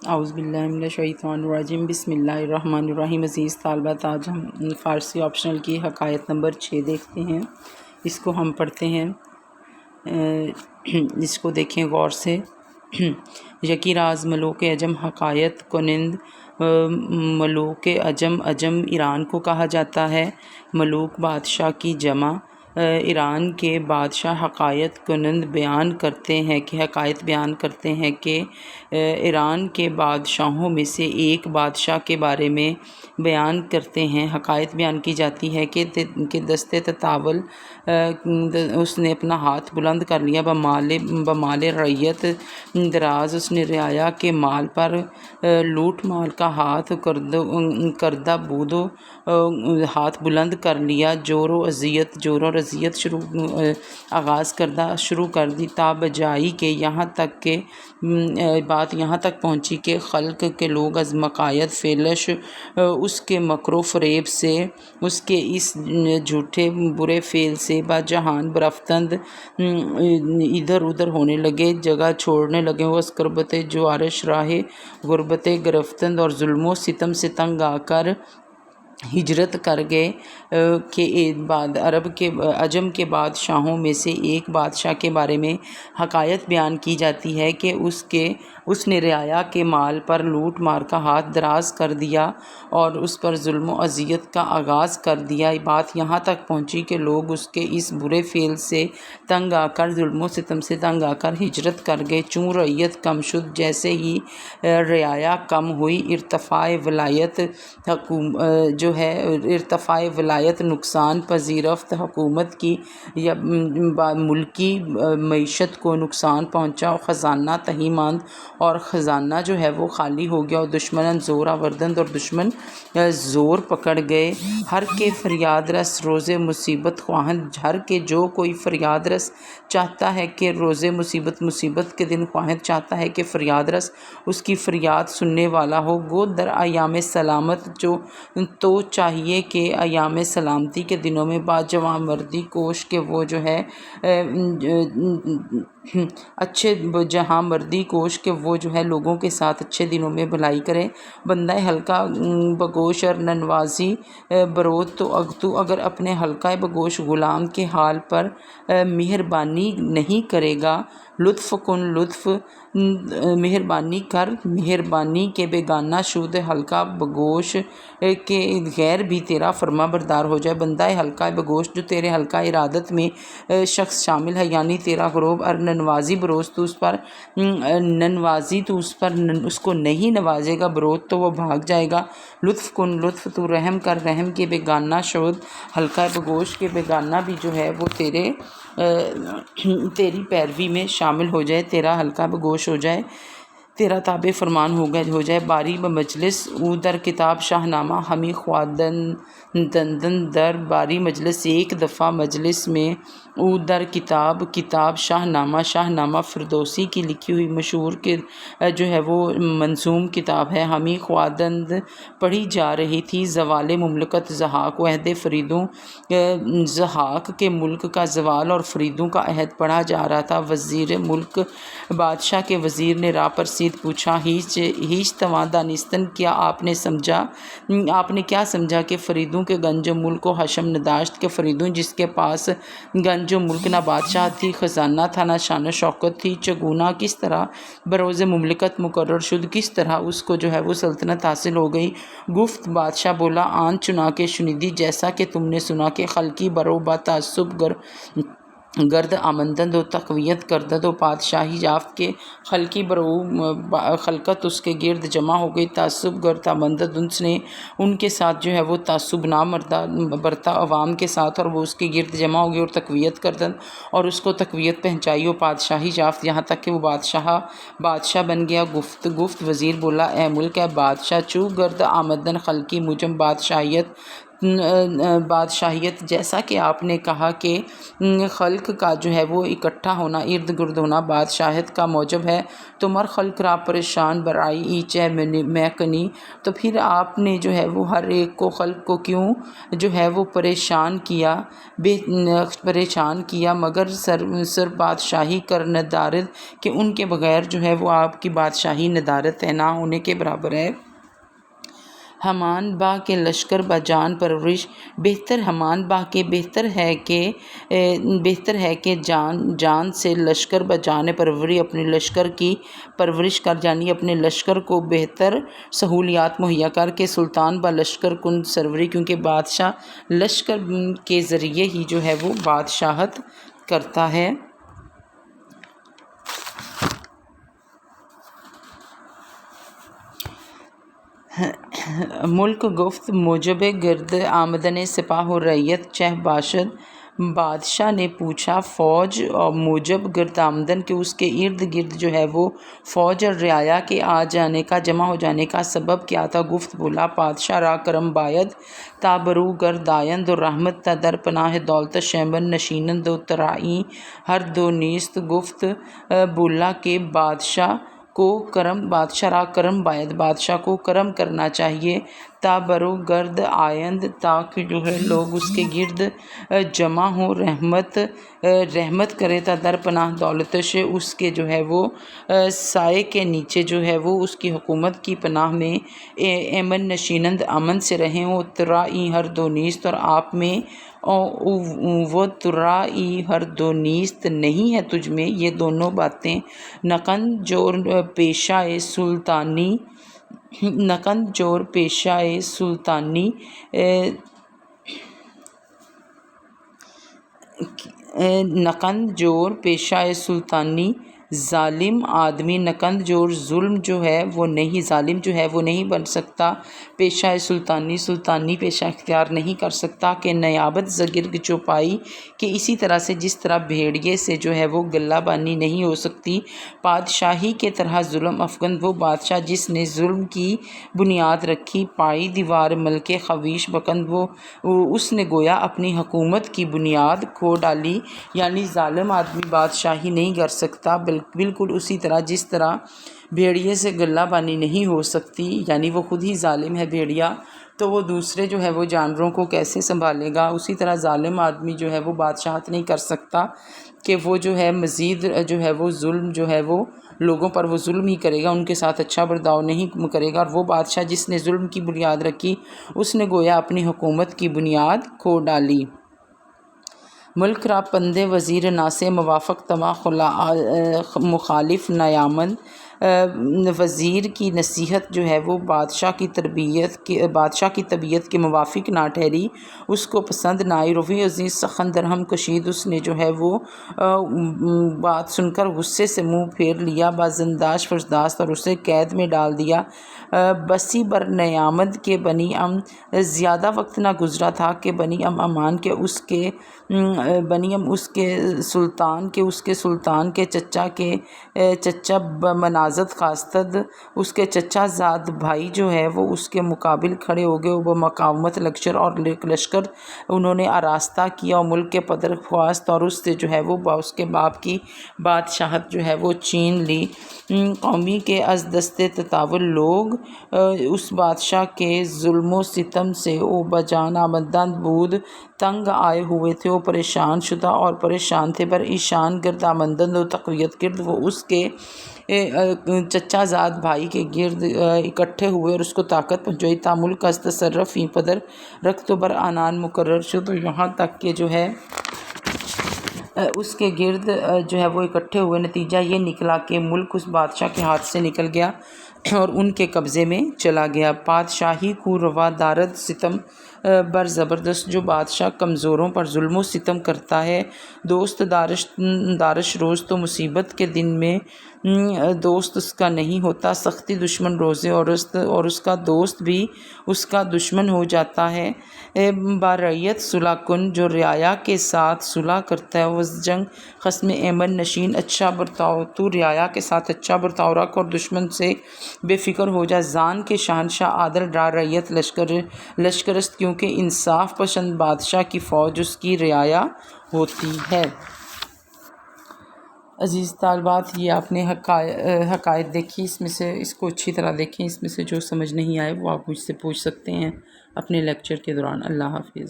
اعوذ باللہ من الشیطان الرجیم بسم اللہ الرحمن الرحیم۔ عزیز طالبات، آج ہم فارسی آپشنل کی حکایت نمبر 6 دیکھتے ہیں۔ اس کو ہم پڑھتے ہیں، اس کو دیکھیں غور سے۔ یکی راز ملوک عجم حکایت کنند ملوک عجم ایران کو کہا جاتا ہے۔ ملوک بادشاہ کی جمع۔ ایران کے بادشاہ حکایت کنند بیان کرتے ہیں کہ ایران کے بادشاہوں میں سے ایک بادشاہ کے بارے میں بیان کرتے ہیں، حکایت بیان کی جاتی ہے کہ دست تطاول اس نے اپنا ہاتھ بلند کر لیا بمال ریت دراز، اس نے رعایا کے مال پر لوٹ مال کا ہاتھ کردہ بود ہاتھ بلند کر لیا، جور و اذیت شروع کر دی، تا بجائی کہ بات یہاں تک پہنچی کہ خلق کے لوگ از مکایت فیلش اس کے مکر و فریب سے، اس کے اس جھوٹے برے فعل سے با جہان برفتند ادھر ادھر ہونے لگے، جگہ چھوڑنے لگے، وہ اس قربت جوارش راہ غربت گرفتند اور ظلم و ستم سے تنگ آ کر ہجرت کر گئے کہ عجم کے بادشاہوں میں سے ایک بادشاہ کے بارے میں حکایت بیان کی جاتی ہے کہ اس نے رعایا کے مال پر لوٹ مار کا ہاتھ دراز کر دیا اور اس پر ظلم و اذیت کا آغاز کر دیا۔ بات یہاں تک پہنچی کہ لوگ اس کے اس برے فعل سے تنگ آ کر، ظلم و ستم سے تنگ آ کر ہجرت کر گئے۔ چون رعیت کم شد، جیسے ہی رعایا کم ہوئی، ارتفاع ولایت نقصان پذیرفت، حکومت کی یا ملکی معیشت کو نقصان پہنچا، خزانہ تہی ماند اور خزانہ جو ہے وہ خالی ہو گیا، اور دشمنان زور آوردند اور دشمن زور پکڑ گئے۔ ہر کے فریاد رس روز مصیبت خواہند، ہر کے جو کوئی فریاد رس چاہتا ہے کہ روز مصیبت کے دن خواہند، چاہتا ہے کہ فریاد رس اس کی فریاد سننے والا ہو، گو در ایام سلامت، تو چاہیے کہ ایام سلامتی کے دنوں میں باجواں مردی کوش کہ وہ جو ہے اچھے جہاں مردی کوش کہ وہ جو ہے لوگوں کے ساتھ اچھے دنوں میں بھلائی کرے۔ بندہ حلقہ بگوش اور ننوازی بروت، تو اگر اپنے حلقہ بگوش غلام کے حال پر مہربانی نہیں کرے گا، لطف کن لطف مہربانی کر، مہربانی کے بیگانہ شود حلقہ بگوش کے غیر بھی تیرا فرما بردار ہو جائے۔ بندہ حلقہ بگوش جو تیرے حلقہ ارادت میں شخص شامل ہے، یعنی تیرا گروہ، اور ننوازی بروز تو اس پر اس کو نہیں نوازے گا، بروت تو وہ بھاگ جائے گا۔ لطف کن لطف تو رحم کر، رحم کے بیگانہ شود حلقہ بگوش کے بیگانہ بھی جو ہے وہ تیری پیروی میں شامل ہو جائے، تیرا حلقہ بگوش ہو جائے، تیرا تابع فرمان ہو جائے۔ باری بمجلس او در کتاب شاہ نامہ ہمی خواندن در باری مجلس، ایک دفعہ مجلس میں او در کتاب شاہ نامہ فردوسی کی لکھی ہوئی مشہور جو ہے وہ منظوم کتاب ہے، ہمی خواندن پڑھی جا رہی تھی۔ زوال مملکت ضحاک و عہد فریدوں، ضحاک کے ملک کا زوال اور فریدوں کا عہد پڑھا جا رہا تھا۔ وزیر ملک بادشاہ کے وزیر نے راہ پرسید پوچھا، ہیچ تواں دانستن، کیا آپ نے کیا سمجھا کہ فریدوں کے گنج و ملک و حشم نداشت، کہ فریدوں جس کے پاس گنج و ملک نہ بادشاہ تھی، خزانہ تھا، نہ شان و شوکت تھی، چگونا کس طرح بروز مملکت مقرر شد، کس طرح اس کو جو ہے وہ سلطنت حاصل ہو گئی۔ گفت بادشاہ بولا، آن چنا کے شنیدی، جیسا کہ تم نے سنا، کہ خلقی برو با تعصب گرد آمدند و تقویت کردند، و بادشاہی یافت کے خلقی برو خلقت اس کے گرد جمع ہو گئی، تعصب گرد آمدند، اس نے ان کے ساتھ جو ہے وہ تعصب نہ برتا عوام کے ساتھ، اور وہ اس کے گرد جمع ہو گئی، اور تقویت کردند اور اس کو تقویت پہنچائی، و بادشاہی یافت یہاں تک کہ وہ بادشاہ بن گیا۔ گفت وزیر بولا، اے ملک، اے بادشاہ، چو گرد آمدن خلقی مجم بادشاہیت بادشاہیت، جیسا کہ آپ نے کہا کہ خلق کا جو ہے وہ اکٹھا ہونا، ارد گرد ہونا بادشاہت کا موجب ہے، تو مر خلق را پریشان برائی ایچے میں کنی، تو پھر آپ نے جو ہے وہ ہر ایک کو، خلق کو کیوں جو ہے وہ پریشان کیا مگر سر بادشاہی کر ندارد، کہ ان کے بغیر جو ہے وہ آپ کی بادشاہی ندارت ہے، نہ ہونے کے برابر ہے۔ ہمان با کے لشکر بجان پرورش، بہتر ہمان با کے بہتر ہے کہ جان سے لشکر بجانے پروری، اپنے لشکر کی پرورش کر، یعنی اپنے لشکر کو بہتر سہولیات مہیا کر کے سلطان با لشکر کن سروری، کیونکہ بادشاہ لشکر کے ذریعے ہی جو ہے وہ بادشاہت کرتا ہے۔ ملک گفت موجب گرد آمدن سپاہ و رعیت چہ باشد، بادشاہ نے پوچھا فوج اور موجب گرد آمدن کہ اس کے ارد گرد جو ہے وہ فوج اور رعایا کے آ جانے کا، جمع ہو جانے کا سبب کیا تھا؟ گفت بولا پادشاہ را کرم باید تا برو گرد آیند و رحمت تا در پناہ دولت شیمن نشینند و ترائی ہر دو نیست۔ گفت بولا کہ بادشاہ را کرم باید، بادشاہ کو کرم کرنا چاہیے، تا برو گرد آیند، تاکہ جو ہے لوگ اس کے گرد جمع ہوں، رحمت کرے، تا در پناہ دولت سے، اس کے جو ہے وہ سائے کے نیچے جو ہے وہ اس کی حکومت کی پناہ میں ایمن نشینند، امن سے رہیں، وہ ترائی ہر دو نیست، اور آپ میں وہ ترائی ہر دو نیست نہیں ہے تجھ میں یہ دونوں باتیں۔ نقند جور پیشہ سلطانی ظالم آدمی، نقند جور ظلم جو ہے وہ نہیں، ظالم جو ہے وہ نہیں بن سکتا، پیشہ سلطانی پیشہ اختیار نہیں کر سکتا، کہ نیابت زگرگ چوپائی، کہ اسی طرح سے جس طرح بھیڑیے سے جو ہے وہ گلہ بانی نہیں ہو سکتی، بادشاہی کے طرح ظلم افگند وہ بادشاہ جس نے ظلم کی بنیاد رکھی، پائی دیوار ملک خویش بکند وہ اس نے گویا اپنی حکومت کی بنیاد کھو ڈالی، یعنی ظالم آدمی بادشاہی نہیں کر سکتا، بالکل اسی طرح جس طرح بھیڑیے سے گلہ بانی نہیں ہو سکتی، یعنی وہ خود ہی ظالم ہے بھیڑیا، تو وہ دوسرے جو ہے وہ جانوروں کو کیسے سنبھالے گا؟ اسی طرح ظالم آدمی جو ہے وہ بادشاہت نہیں کر سکتا، کہ وہ جو ہے مزید جو ہے وہ ظلم جو ہے وہ لوگوں پر وہ ظلم ہی کرے گا، ان کے ساتھ اچھا برداؤ نہیں کرے گا، اور وہ بادشاہ جس نے ظلم کی بنیاد رکھی اس نے گویا اپنی حکومت کی بنیاد کھو ڈالی۔ ملک را پندے وزیر ناسے موافق تما مخالف نیامند، وزیر کی نصیحت جو ہے وہ بادشاہ کی طبیعت کے موافق نہ ٹھہری، اس کو پسند نہ آئی، روی عزیز سخن درہم کشید، اس نے جو ہے وہ بات سن کر غصے سے منہ پھیر لیا، بازنداش فرزداشت، اور اسے قید میں ڈال دیا۔ بسی بر نیامند کے بنی زیادہ وقت نہ گزرا تھا کہ بنی امان کے اس کے سلطان کے چچا بمنازت خاستد، اس کے چچا زاد بھائی جو ہے وہ اس کے مقابل کھڑے ہو گئے، وہ مقاومت لشکر انہوں نے آراستہ کیا، اور ملک کے پدر خواست، اور اس سے جو ہے وہ اس کے باپ کی بادشاہت جو ہے وہ چھین لی۔ قومی کے از دست تطاول، لوگ اس بادشاہ کے ظلم و ستم سے او بجان آمدند بود، تنگ آئے ہوئے تھے، وہ پریشان شدہ اور پریشان تھے، بر ایشان گرد آمدند و تقویت گرد، وہ اس کے چچا زاد بھائی کے گرد اکٹھے ہوئے اور اس کو طاقت پہنچائی، تا ملک از تصرف فی پدر رکھ بر آنان مقرر شد، یہاں تک کہ جو ہے اس کے گرد جو ہے وہ اکٹھے ہوئے، نتیجہ یہ نکلا کہ ملک اس بادشاہ کے ہاتھ سے نکل گیا اور ان کے قبضے میں چلا گیا۔ پادشاہی کو روا دارد ستم بر زبردست، جو بادشاہ کمزوروں پر ظلم و ستم کرتا ہے، دوست دارش روز، تو مصیبت کے دن میں دوست اس کا نہیں ہوتا، سختی دشمن روزے اور اس کا دوست بھی اس کا دشمن ہو جاتا ہے۔ باریت صلح کن، جو رعایا کے ساتھ صلح کرتا ہے، وز جنگ خصم ایمن نشین، اچھا برتاؤ، تو رعایا کے ساتھ اچھا برتاؤ رکھ اور دشمن سے بے فکر ہو جا، زان کے شہنشاہ عادل را رعیت لشکرست، کیوں کیونکہ انصاف پسند بادشاہ کی فوج اس کی رعایا ہوتی ہے۔ عزیز طالبات، یہ آپ نے حقائق دیکھی، اس میں سے اس کو اچھی طرح دیکھیں، اس میں سے جو سمجھ نہیں آئے وہ آپ مجھ سے پوچھ سکتے ہیں اپنے لیکچر کے دوران۔ اللہ حافظ۔